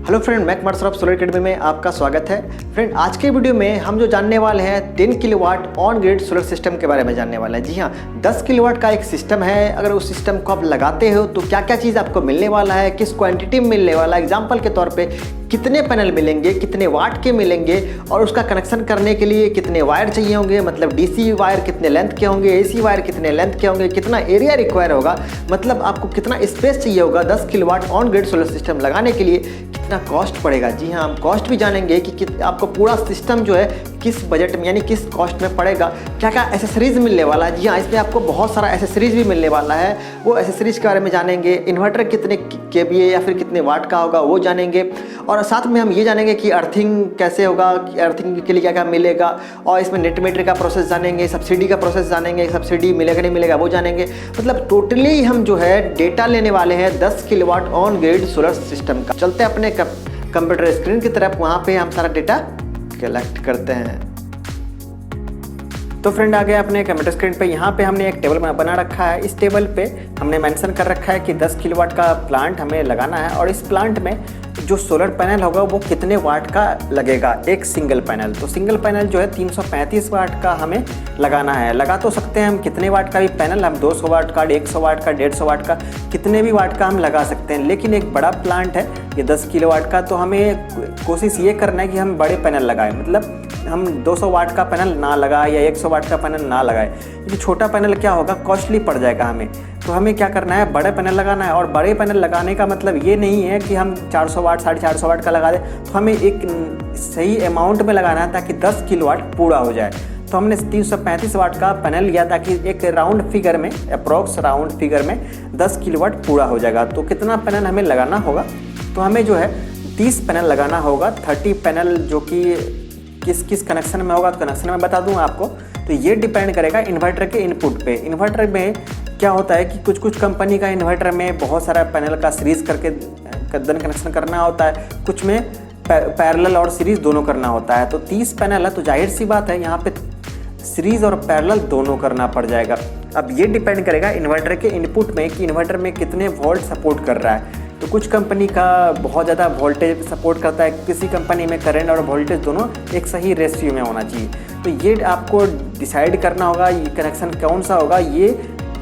Hello friend, Mac Marshal of solar academy में आपका स्वागत है। फ्रेंड, आज के वीडियो में हम जो जानने वाले हैं 10 kilowatt on grid solar system के बारे में जानने वाले हैं। जी हाँ, 10 किलोवाट का एक सिस्टम है। अगर उस सिस्टम को आप लगाते हो तो क्या क्या चीज़ आपको मिलने वाला है, किस क्वांटिटी में मिलने वाला है, एग्जाम्पल के तौर पे कितने पैनल मिलेंगे, कितने वाट के मिलेंगे और उसका कनेक्शन करने के लिए कितने वायर चाहिए होंगे, मतलब डीसी वायर कितने लेंथ के होंगे, एसी वायर कितने लेंथ के होंगे, कितना एरिया रिक्वायर होगा, मतलब आपको कितना स्पेस चाहिए होगा 10 kilowatt on grid solar system लगाने के लिए, कितना कॉस्ट पड़ेगा। जी हाँ, हम कॉस्ट भी जानेंगे कि आपको पूरा सिस्टम जो है किस बजट में यानी किस कॉस्ट में पड़ेगा, क्या क्या एसेसरीज मिलने वाला है। जी हाँ, इसमें आपको बहुत सारा एसेसरीज भी मिलने वाला है, वो एसेसरीज के बारे में जानेंगे। इन्वर्टर कितने केवीए या फिर कितने वाट का होगा वो जानेंगे, और साथ में हम ये जानेंगे कि अर्थिंग कैसे होगा, अर्थिंग के लिए क्या क्या मिलेगा, और इसमें नेट मीटर का प्रोसेस जानेंगे, सब्सिडी का प्रोसेस जानेंगे, सब्सिडी मिलेगा नहीं मिलेगा वो जानेंगे। मतलब टोटली हम जो है डेटा लेने वाले हैं 10 kilowatt on grid solar system का। चलते हैं अपने कंप्यूटर स्क्रीन की तरफ, वहाँ पे हम सारा डेटा कलेक्ट करते हैं। तो फ्रेंड, आ गए अपने कंप्यूटर स्क्रीन पे। यहाँ पे हमने एक टेबल बना रखा है। इस टेबल पे हमने मेंशन कर रखा है कि 10 किलोवाट का प्लांट हमें लगाना है, और इस प्लांट में जो सोलर पैनल होगा वो कितने वाट का लगेगा, एक सिंगल पैनल। तो सिंगल पैनल जो है 335 वाट का हमें लगाना है। लगा तो सकते हैं हम कितने वाट का भी पैनल, हम 200 वाट का, 150 वाट का, 150 वाट का, कितने भी वाट का हम लगा सकते हैं। लेकिन एक बड़ा प्लांट है ये 10 किलोवाट का, तो हमें कोशिश ये करना है कि हम बड़े पैनल लगाएं। मतलब हम 200 वाट का पैनल ना लगाए या 100 वाट का पैनल ना लगाए, क्योंकि छोटा पैनल क्या होगा, कॉस्टली पड़ जाएगा हमें। तो हमें क्या करना है, बड़े पैनल लगाना है। और बड़े पैनल लगाने का मतलब ये नहीं है कि हम 400 वाट 450 वाट का लगा दें, तो हमें एक सही अमाउंट में लगाना है ताकि 10 किलोवाट पूरा हो जाए। तो हमने 335 वाट का पैनल लिया ताकि एक राउंड फिगर में, अप्रॉक्स राउंड फिगर में 10 किलोवाट पूरा हो जाएगा। तो कितना पैनल हमें लगाना होगा, तो हमें जो है 30 पैनल लगाना होगा। 30 पैनल जो कि किस कनेक्शन में होगा, तो कनेक्शन में बता दूं आपको। तो ये डिपेंड करेगा इन्वर्टर के इनपुट पे। इन्वर्टर में क्या होता है कि कुछ कंपनी का इन्वर्टर में बहुत सारा पैनल का सीरीज़ करके देन कनेक्शन करना होता है, कुछ में पैरेलल और सीरीज़ दोनों करना होता है। तो 30 पैनल है, तो जाहिर सी बात है यहाँ पे सीरीज़ और पैरेलल दोनों करना पड़ जाएगा। अब ये डिपेंड करेगा इन्वर्टर के इनपुट में कि इन्वर्टर में कितने वोल्ट सपोर्ट कर रहा है। तो कुछ कंपनी का बहुत ज़्यादा वोल्टेज सपोर्ट करता है, किसी कंपनी में करंट और वोल्टेज दोनों एक सही रेशियो में होना चाहिए। तो ये आपको डिसाइड करना होगा ये कनेक्शन कौन सा होगा, ये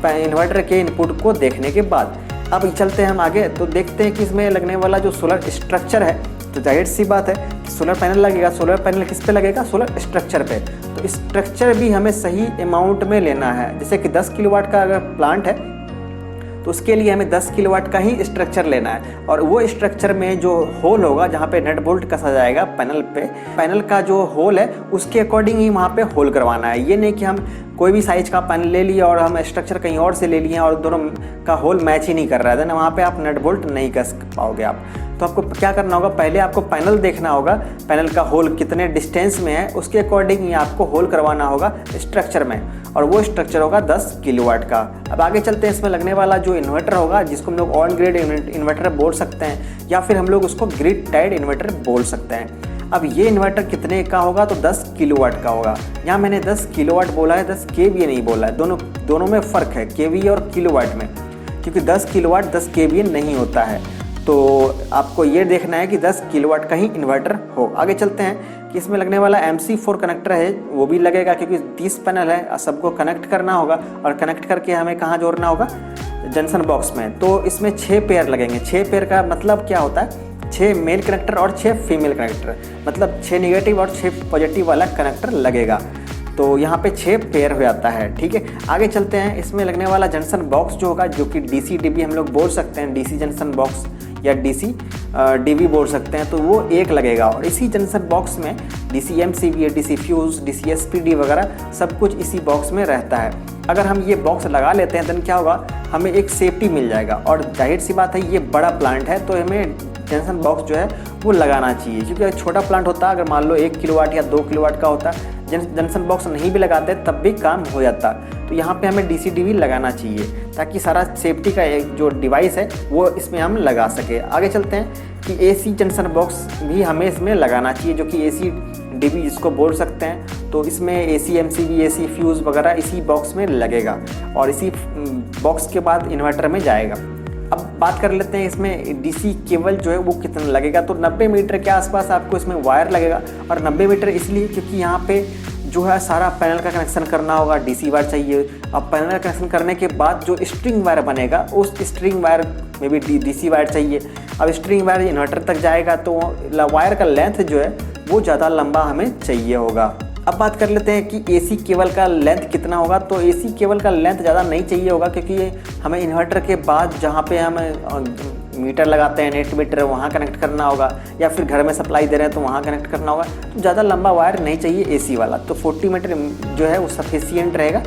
इन्वर्टर के इनपुट को देखने के बाद। अब चलते हैं हम आगे, तो देखते हैं कि इसमें लगने वाला जो सोलर स्ट्रक्चर है। तो जाहिर सी बात है कि सोलर पैनल लगेगा। सोलर पैनल किस पे लगेगा, सोलर स्ट्रक्चर पे। तो स्ट्रक्चर भी हमें सही अमाउंट में लेना है। जैसे कि 10 किलोवाट का अगर प्लांट है तो उसके लिए हमें 10 किलोवाट का ही स्ट्रक्चर लेना है, और वो स्ट्रक्चर में जो होल होगा जहाँ पे नट बोल्ट कसा जाएगा पैनल पे, पैनल का जो होल है उसके अकॉर्डिंग ही वहाँ पे होल करवाना है। ये नहीं कि हम कोई भी साइज का पैनल ले लिए और हम स्ट्रक्चर कहीं और से ले लिए और दोनों का होल मैच ही नहीं कर रहा है, ना वहाँ पे आप नट बोल्ट नहीं कस पाओगे आप। तो आपको क्या करना होगा, पहले आपको पैनल देखना होगा, पैनल का होल कितने डिस्टेंस में है, उसके अकॉर्डिंग ही आपको होल करवाना होगा स्ट्रक्चर में, और वो स्ट्रक्चर होगा 10 किलोवाट का। अब आगे चलते हैं, इसमें लगने वाला जो इन्वर्टर होगा, जिसको हम लोग ऑन ग्रिड इन्वर्टर बोल सकते हैं, या फिर हम लोग उसको ग्रिड टाइड इन्वर्टर बोल सकते हैं। अब ये इन्वर्टर कितने का होगा, तो 10 किलोवाट का होगा। यहाँ मैंने 10 किलोवाट बोला है, 10 केवीए नहीं बोला है। दोनों में फ़र्क है, केवीए और किलोवाट में, क्योंकि 10 किलोवाट 10 केवीए नहीं होता है। तो आपको ये देखना है कि 10 किलोवाट का ही इन्वर्टर हो। आगे चलते हैं कि इसमें लगने वाला MC4 कनेक्टर है, वो भी लगेगा, क्योंकि 30 पैनल है, सबको कनेक्ट करना होगा, और कनेक्ट करके हमें कहाँ जोड़ना होगा, जंक्शन बॉक्स में। तो इसमें 6 पेयर लगेंगे। 6 पेयर का मतलब क्या होता है, 6 मेल कनेक्टर और 6 फीमेल कनेक्टर, मतलब 6 नेगेटिव और 6 पॉजिटिव वाला कनेक्टर लगेगा। तो यहाँ पे 6 पेयर हो जाता है। ठीक है, आगे चलते हैं। इसमें लगने वाला जंक्शन बॉक्स जो होगा, जो कि DC DB हम लोग बोल सकते हैं, DC जंक्शन बॉक्स या DC DB बोल सकते हैं, तो वो एक लगेगा। और इसी जंक्शन बॉक्स में DC MCB, DC fuse, DC SPD वगैरह सब कुछ इसी बॉक्स में रहता है। अगर हम ये बॉक्स लगा लेते हैं तो क्या होगा, हमें एक सेफ्टी मिल जाएगा। और जाहिर सी बात है ये बड़ा प्लांट है, तो हमें जंक्शन बॉक्स जो है वो लगाना चाहिए, क्योंकि छोटा प्लांट होता अगर मान लो 1 किलोवाट या 2 किलोवाट का होता, जंक्शन बॉक्स नहीं भी लगाते तब भी काम हो जाता। तो यहाँ पे हमें DC DB लगाना चाहिए ताकि सारा सेफ्टी का एक जो डिवाइस है वो इसमें हम लगा सके। आगे चलते हैं कि AC जंक्शन बॉक्स भी हमें इसमें लगाना चाहिए, जो कि AC DB जिसको बोल सकते हैं। तो इसमें AC MCB, AC फ्यूज़ वगैरह इसी बॉक्स में लगेगा, और इसी बॉक्स के बाद इन्वर्टर में जाएगा। अब बात कर लेते हैं इसमें डीसी केबल जो है वो कितना लगेगा। तो 90 मीटर के आसपास आपको इसमें वायर लगेगा, और 90 मीटर इसलिए क्योंकि यहाँ पे जो है सारा पैनल का कनेक्शन करना होगा, डीसी वायर चाहिए। अब पैनल का कनेक्शन करने के बाद जो स्ट्रिंग वायर बनेगा उस स्ट्रिंग वायर में भी डीसी वायर चाहिए। अब स्ट्रिंग वायर इन्वर्टर तक जाएगा तो वायर का लेंथ जो है वो ज़्यादा लंबा हमें चाहिए होगा। अब बात कर लेते हैं कि एसी केबल का लेंथ कितना होगा। तो एसी केबल का लेंथ ज़्यादा नहीं चाहिए होगा, क्योंकि हमें इन्वर्टर के बाद जहाँ पे हम मीटर लगाते हैं, नेट मीटर, वहाँ कनेक्ट करना होगा, या फिर घर में सप्लाई दे रहे हैं तो वहाँ कनेक्ट करना होगा। तो ज़्यादा लंबा वायर नहीं चाहिए एसी वाला, तो 40 मीटर जो है वो सफिशियंट रहेगा।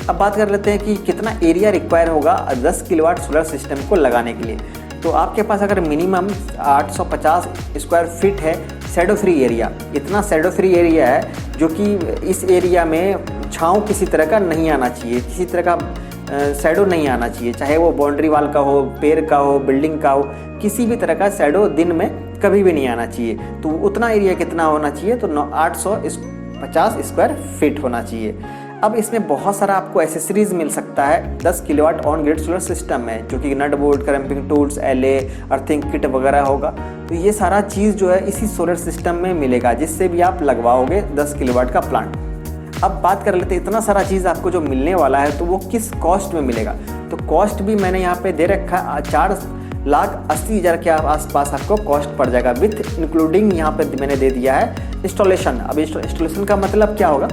अब बात कर लेते हैं कि कितना एरिया रिक्वायर होगा 10 किलोवाट सोलर सिस्टम को लगाने के लिए। तो आपके पास अगर मिनिमम 850 स्क्वायर फीट है शैडो फ्री एरिया, इतना शैडो फ्री एरिया है जो कि इस एरिया में छाँव किसी तरह का नहीं आना चाहिए, किसी तरह का शैडो नहीं आना चाहिए, चाहे वो बाउंड्री वाल का हो, पेड़ का हो, बिल्डिंग का हो, किसी भी तरह का शैडो दिन में कभी भी नहीं आना चाहिए। तो उतना एरिया कितना होना चाहिए, तो 850 स्क्वायर फीट होना चाहिए। अब इसमें बहुत सारा आपको एसेसरीज मिल सकता है 10 kilowatt on grid solar system में, जो कि nut bolt, crimping tools, LA, earthing kit वगैरह होगा। तो ये सारा चीज़ जो है इसी सोलर सिस्टम में मिलेगा, जिससे भी आप लगवाओगे 10 किलोवाट का प्लांट। अब बात कर लेते हैं इतना सारा चीज़ आपको जो मिलने वाला है तो वो किस कॉस्ट में मिलेगा। तो कॉस्ट भी मैंने यहाँ पे दे रखा है, 4,80,000 के आसपास आपको कॉस्ट पड़ जाएगा, विथ इंक्लूडिंग यहाँ पे मैंने दे दिया है इंस्टॉलेशन। अब इंस्टॉलेशन का मतलब क्या होगा,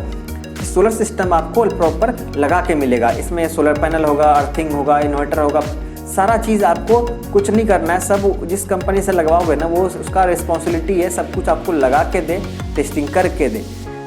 सोलर सिस्टम आपको प्रॉपर लगा के मिलेगा। इसमें सोलर पैनल होगा, अर्थिंग होगा, इन्वर्टर होगा, सारा चीज़ आपको कुछ नहीं करना है। सब जिस कंपनी से लगवाओगे ना वो उसका रिस्पॉन्सिबिलिटी है, सब कुछ आपको लगा के दे, टेस्टिंग करके दे।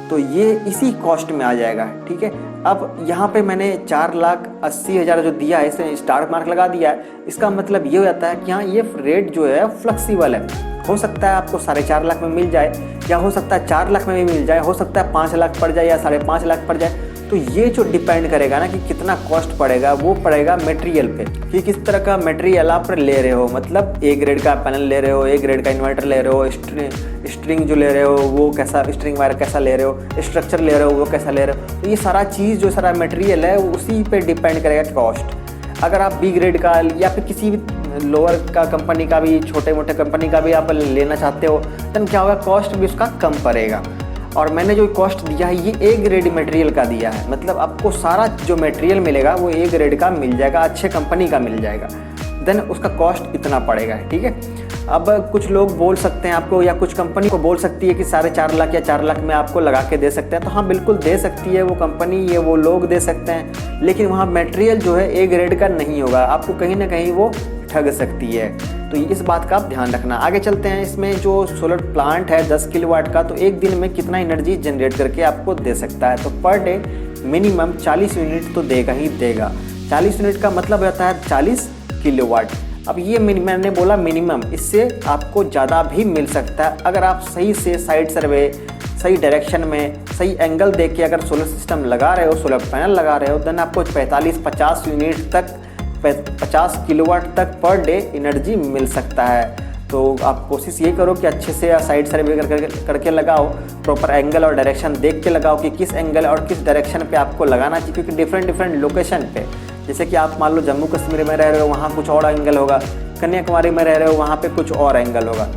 तो ये इसी कॉस्ट में आ जाएगा, ठीक है। अब यहाँ पे मैंने 4,80,000 जो दिया है, इसमें स्टार मार्क लगा दिया है। इसका मतलब ये हो जाता है कि हाँ ये रेट जो है फ्लेक्सिबल है। हो सकता है आपको 4.5 लाख में मिल जाए, या हो सकता है 4 लाख में भी मिल जाए, हो सकता है 5 लाख पड़ जाए या 5.5 लाख पड़ जाए। तो ये जो डिपेंड करेगा ना कि कितना कॉस्ट पड़ेगा, वो पड़ेगा मटेरियल पे, कि किस तरह का मटेरियल आप ले रहे हो। मतलब ए ग्रेड का पैनल ले रहे हो, ए ग्रेड का इन्वर्टर ले रहे हो, स्ट्रिंग जो ले रहे हो वो कैसा, स्ट्रिंग वायर कैसा ले रहे हो, स्ट्रक्चर ले रहे हो वो कैसा ले रहे हो। तो ये सारा चीज़ जो सारा मटेरियल है उसी पे डिपेंड करेगा कॉस्ट। अगर आप बी ग्रेड का या फिर किसी भी लोअर का कंपनी का भी, छोटे मोटे कंपनी का भी आप लेना चाहते हो, तो क्या होगा, कॉस्ट भी उसका कम पड़ेगा। और मैंने जो कॉस्ट दिया है ये ए ग्रेड मटेरियल का दिया है, मतलब आपको सारा जो मटेरियल मिलेगा वो ए ग्रेड का मिल जाएगा, अच्छे कंपनी का मिल जाएगा, देन उसका कॉस्ट इतना पड़ेगा, ठीक है। अब कुछ लोग बोल सकते हैं आपको, या कुछ कंपनी को बोल सकती है कि 4.5 लाख या 4 लाख में आपको लगा के दे सकते हैं। तो हाँ बिल्कुल दे सकती है वो कंपनी, ये वो लोग दे सकते हैं, लेकिन वहाँ मटेरियल जो है ए ग्रेड का नहीं होगा, आपको कहीं ना कहीं वो ठग सकती है। तो इस बात का आप ध्यान रखना। आगे चलते हैं, इसमें जो सोलर प्लांट है 10 किलोवाट का, तो एक दिन में कितना एनर्जी जनरेट करके आपको दे सकता है। तो पर डे मिनिमम 40 यूनिट तो देगा ही देगा। 40 यूनिट का मतलब रहता है 40 किलोवाट। अब ये मैंने बोला मिनिमम, इससे आपको ज़्यादा भी मिल सकता है अगर आप सही से साइड सर्वे, सही डायरेक्शन में, सही एंगल देख के अगर सोलर सिस्टम लगा रहे हो, सोलर पैनल लगा रहे हो, देन आपको 45-50 यूनिट तक, 50 किलोवाट तक पर डे एनर्जी मिल सकता है। तो आप कोशिश ये करो कि अच्छे से साइड सर्वे करके लगाओ, प्रॉपर एंगल और डायरेक्शन देख के लगाओ कि किस एंगल और किस डायरेक्शन पे आपको लगाना चाहिए, क्योंकि डिफरेंट लोकेशन पे, जैसे कि आप मान लो जम्मू कश्मीर में रह रहे हो वहाँ कुछ और एंगल होगा, कन्याकुमारी में रह रहे हो वहाँ पे कुछ और एंगल होगा,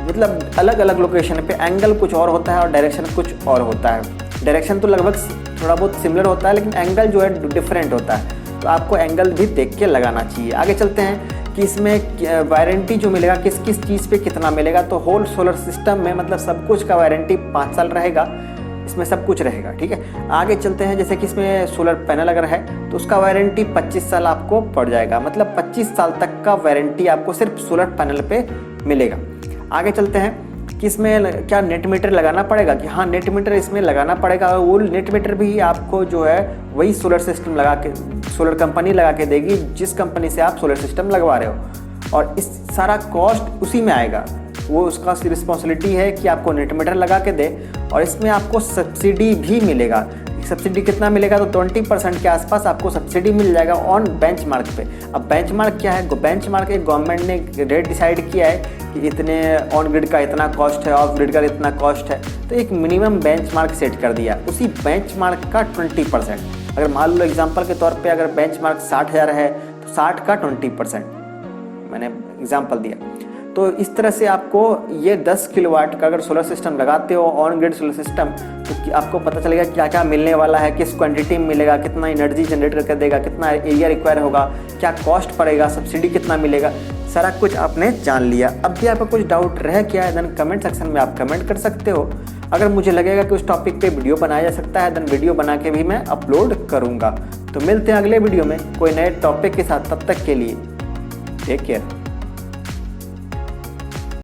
मतलब अलग अलग लोकेशन पे एंगल कुछ और होता है और डायरेक्शन कुछ और होता है। डायरेक्शन तो लगभग थोड़ा बहुत सिमिलर होता है, लेकिन एंगल जो है डिफरेंट होता है, तो आपको एंगल भी देख के लगाना चाहिए। आगे चलते हैं कि इसमें वारंटी जो मिलेगा किस किस चीज़ पे कितना मिलेगा। तो होल सोलर सिस्टम में मतलब सब कुछ का वारंटी 5 साल रहेगा, इसमें सब कुछ रहेगा, ठीक है। आगे चलते हैं, जैसे कि इसमें सोलर पैनल अगर है तो उसका वारंटी 25 साल आपको पड़ जाएगा, मतलब 25 साल तक का वारंटी आपको सिर्फ सोलर पैनल पे मिलेगा। आगे चलते हैं कि इसमें क्या नेट मीटर लगाना पड़ेगा, कि हाँ नेट मीटर इसमें लगाना पड़ेगा, और वो नेट मीटर भी आपको जो है वही सोलर सिस्टम लगा के, सोलर कंपनी लगा के देगी जिस कंपनी से आप सोलर सिस्टम लगवा रहे हो, और इस सारा कॉस्ट उसी में आएगा। वो उसका रिस्पॉन्सिबिलिटी है कि आपको नेट मीटर लगा के दे, और इसमें आपको सब्सिडी भी मिलेगा। सब्सिडी कितना मिलेगा, तो 20% के आसपास आपको सब्सिडी मिल जाएगा ऑन बेंचमार्क पे। अब बेंचमार्क क्या है, बेंचमार्क एक गवर्नमेंट ने रेट डिसाइड किया है कि इतने ऑन ग्रिड का इतना कॉस्ट है, ऑफ ग्रिड का इतना कॉस्ट है, तो एक मिनिमम बेंचमार्क सेट कर दिया, उसी बेंचमार्क का 20%। अगर मान लो एग्जांपल के तौर पे अगर बेंचमार्क 60,000 है तो 60 का 20%, मैंने एग्जांपल दिया। तो इस तरह से आपको ये 10 किलोवाट का अगर सोलर सिस्टम लगाते हो ऑन ग्रिड सोलर सिस्टम, तो आपको पता चलेगा क्या क्या मिलने वाला है, किस क्वांटिटी में मिलेगा, कितना एनर्जी जनरेट करके देगा, कितना एरिया रिक्वायर होगा, क्या कॉस्ट पड़ेगा, सब्सिडी कितना मिलेगा, सारा कुछ आपने जान लिया। अब भी आपका कुछ डाउट रह गया है देन कमेंट सेक्शन में आप कमेंट कर सकते हो। अगर मुझे लगेगा कि उस टॉपिक पे वीडियो बनाया जा सकता है देन वीडियो बना के भी मैं अपलोड करूँगा। तो मिलते हैं अगले वीडियो में कोई नए टॉपिक के साथ, तब तक के लिए टेक केयर।